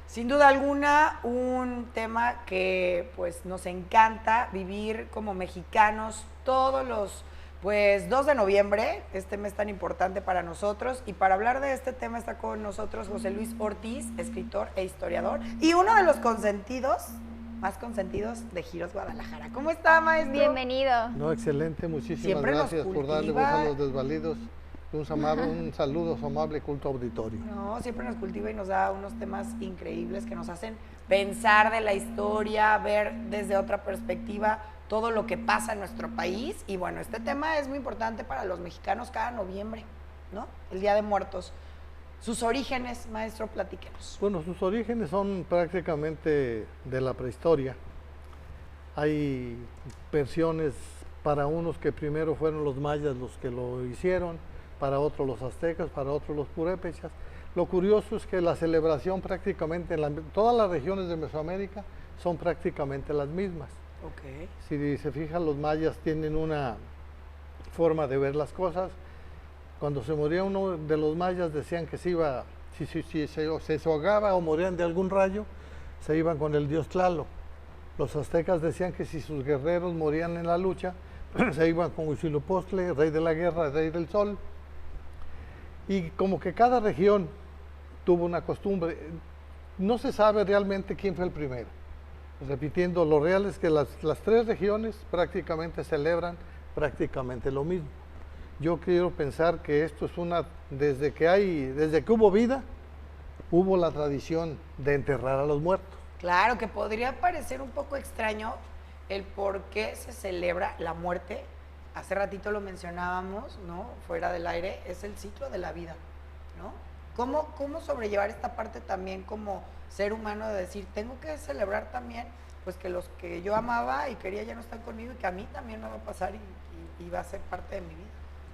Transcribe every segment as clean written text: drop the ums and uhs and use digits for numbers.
Sin duda alguna, un tema que pues nos encanta vivir como mexicanos todos los 2 de noviembre, este mes tan importante para nosotros. Y para hablar de este tema está con nosotros José Luis Ortiz, escritor e historiador, y uno de los más consentidos de Giros Guadalajara. ¿Cómo está, maestro? Bienvenido. No, excelente, muchísimas Siempre gracias por darle voz a los desvalidos. Un saludo a su amable culto auditorio. No, siempre nos cultiva y nos da unos temas increíbles que nos hacen pensar de la historia, ver desde otra perspectiva todo lo que pasa en nuestro país. Y bueno, este tema es muy importante para los mexicanos cada noviembre, ¿no? El Día de Muertos. Sus orígenes, maestro, platíquenos. Bueno, sus orígenes son prácticamente de la prehistoria. Hay versiones para unos que primero fueron los mayas los que lo hicieron, para otros los aztecas, para otros los purépechas. Lo curioso es que la celebración prácticamente en todas las regiones de Mesoamérica son prácticamente las mismas. Okay. Si se fijan, los mayas tienen una forma de ver las cosas. Cuando se moría uno de los mayas decían que si se ahogaba o morían de algún rayo, se iban con el dios Tlaloc. Los aztecas decían que si sus guerreros morían en la lucha, se iban con Huitzilopochtli, rey de la guerra, rey del sol. Y como que cada región tuvo una costumbre, no se sabe realmente quién fue el primero. Repitiendo, lo real es que las tres regiones prácticamente celebran prácticamente lo mismo. Yo quiero pensar que esto es desde que hubo vida, hubo la tradición de enterrar a los muertos. Claro, que podría parecer un poco extraño el por qué se celebra la muerte. Hace ratito lo mencionábamos, ¿no? Fuera del aire, es el ciclo de la vida, ¿no? ¿Cómo sobrellevar esta parte también como ser humano de decir, tengo que celebrar también, pues que los que yo amaba y quería ya no están conmigo y que a mí también me va a pasar y va a ser parte de mi vida?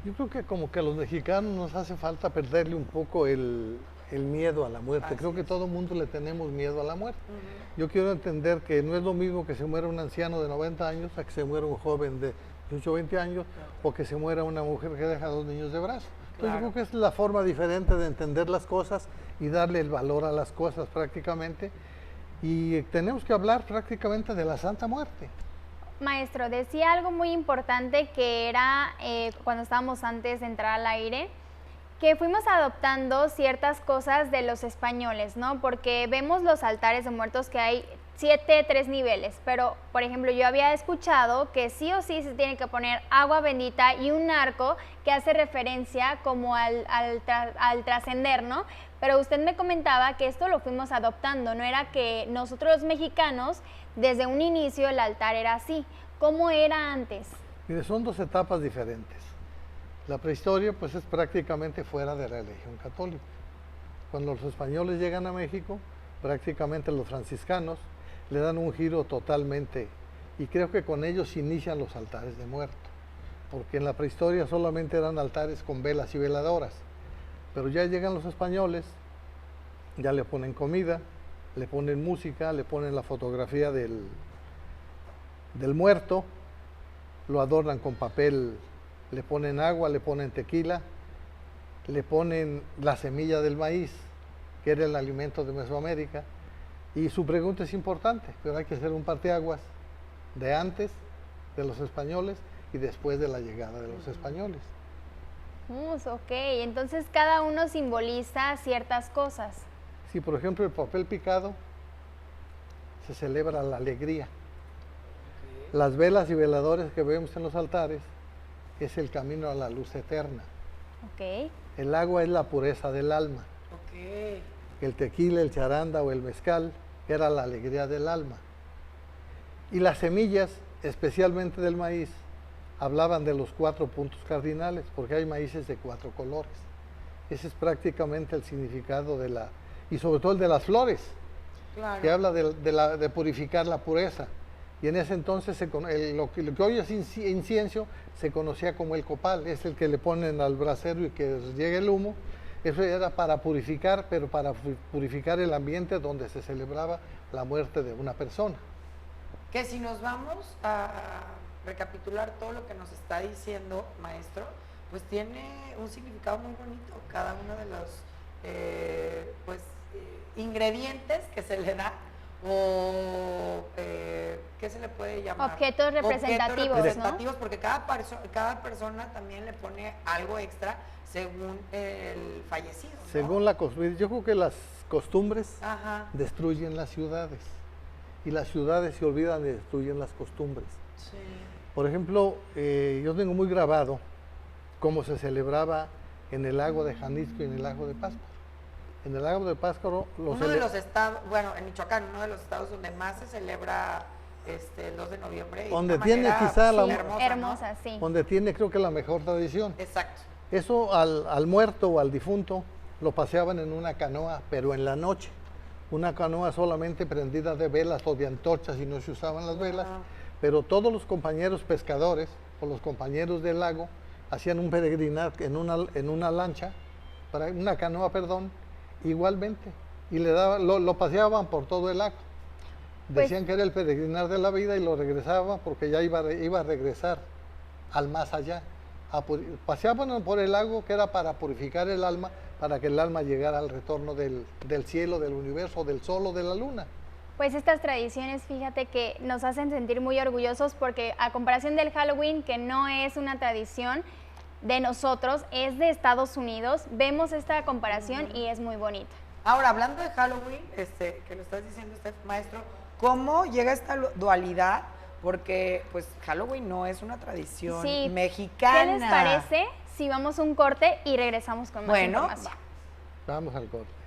Yo creo que como que a los mexicanos nos hace falta perderle un poco el miedo a la muerte. Así Creo que es. todo el mundo le tenemos miedo a la muerte. Yo quiero entender que no es lo mismo que se muera un anciano de 90 años a que se muera un joven de 18 o 20 años, o que se muera una mujer que deja 2 niños de brazos. Entonces Claro. yo creo que es la forma diferente de entender las cosas y darle el valor a las cosas prácticamente. Y tenemos que hablar prácticamente de la Santa Muerte. Maestro, decía algo muy importante que era cuando estábamos antes de entrar al aire, que fuimos adoptando ciertas cosas de los españoles, ¿no? Porque vemos los altares de muertos que hay 3 niveles, pero por ejemplo yo había escuchado que sí o sí se tiene que poner agua bendita y un arco que hace referencia como al trascender, ¿no? Pero usted me comentaba que esto lo fuimos adoptando, no era que nosotros los mexicanos desde un inicio el altar era así. ¿Cómo era antes? Mire, son 2 etapas diferentes. La prehistoria pues es prácticamente fuera de la religión católica. Cuando los españoles llegan a México, prácticamente los franciscanos le dan un giro totalmente, y creo que con ellos inician los altares de muerto, porque en la prehistoria solamente eran altares con velas y veladoras, pero ya llegan los españoles, ya le ponen comida, le ponen música, le ponen la fotografía del muerto, lo adornan con papel, le ponen agua, le ponen tequila, le ponen la semilla del maíz, que era el alimento de Mesoamérica. Y su pregunta es importante, pero hay que hacer un parteaguas de antes de los españoles y después de la llegada de los españoles. Ok, entonces cada uno simboliza ciertas cosas. Si por ejemplo el papel picado se celebra la alegría. Las velas y veladores que vemos en los altares es el camino a la luz eterna. Ok. El agua es la pureza del alma. Okay. El tequila, el charanda o el mezcal era la alegría del alma. Y las semillas, especialmente del maíz, hablaban de los 4 puntos cardinales, porque hay maíces de 4 colores. Ese es prácticamente el significado y sobre todo el de las flores, Claro. que habla de purificar la pureza. Y en ese entonces lo que hoy es incienso se conocía como el copal, es el que le ponen al brasero y que llegue el humo. Eso era para purificar, pero para purificar el ambiente donde se celebraba la muerte de una persona. Que si nos vamos a recapitular todo lo que nos está diciendo, maestro, pues tiene un significado muy bonito cada uno de los ingredientes que se le da o ¿qué se le puede llamar? Objetos representativos, ¿no? representativos, porque cada persona también le pone algo extra según el fallecido, ¿no? Según la costumbre, yo creo que las costumbres Ajá. destruyen las ciudades y las ciudades se olvidan y destruyen las costumbres. Sí. Por ejemplo, yo tengo muy grabado cómo se celebraba en el lago de Jalisco y en el lago de Pátzcuaro. En el lago de Pátzcuaro Uno de los estados, bueno, en Michoacán, uno de los estados donde más se celebra el 2 de noviembre. Donde de tiene manera, quizá la- Hermosa, sí. donde tiene creo que la mejor tradición. Exacto. Eso al muerto o al difunto lo paseaban en una canoa, pero en la noche. Una canoa solamente prendida de velas o de antorchas y no se usaban las velas. Ajá. Pero todos los compañeros pescadores o los compañeros del lago hacían un peregrinar en una lancha, una canoa, perdón, igualmente. Y lo paseaban por todo el lago. Pues- Decían que era el peregrinar de la vida y lo regresaban porque ya iba a regresar al más allá. Paseaban por el lago que era para purificar el alma, para que el alma llegara al retorno del cielo, del universo, del sol o de la luna. Pues estas tradiciones, fíjate que nos hacen sentir muy orgullosos porque a comparación del Halloween, que no es una tradición de nosotros, es de Estados Unidos, vemos esta comparación y es muy bonita. Ahora, hablando de Halloween, que lo estás diciendo usted, maestro, ¿cómo llega esta dualidad? Porque, pues, Halloween no es una tradición Sí. mexicana. ¿Qué les parece si vamos a un corte y regresamos con más Bueno, información? Vamos al corte.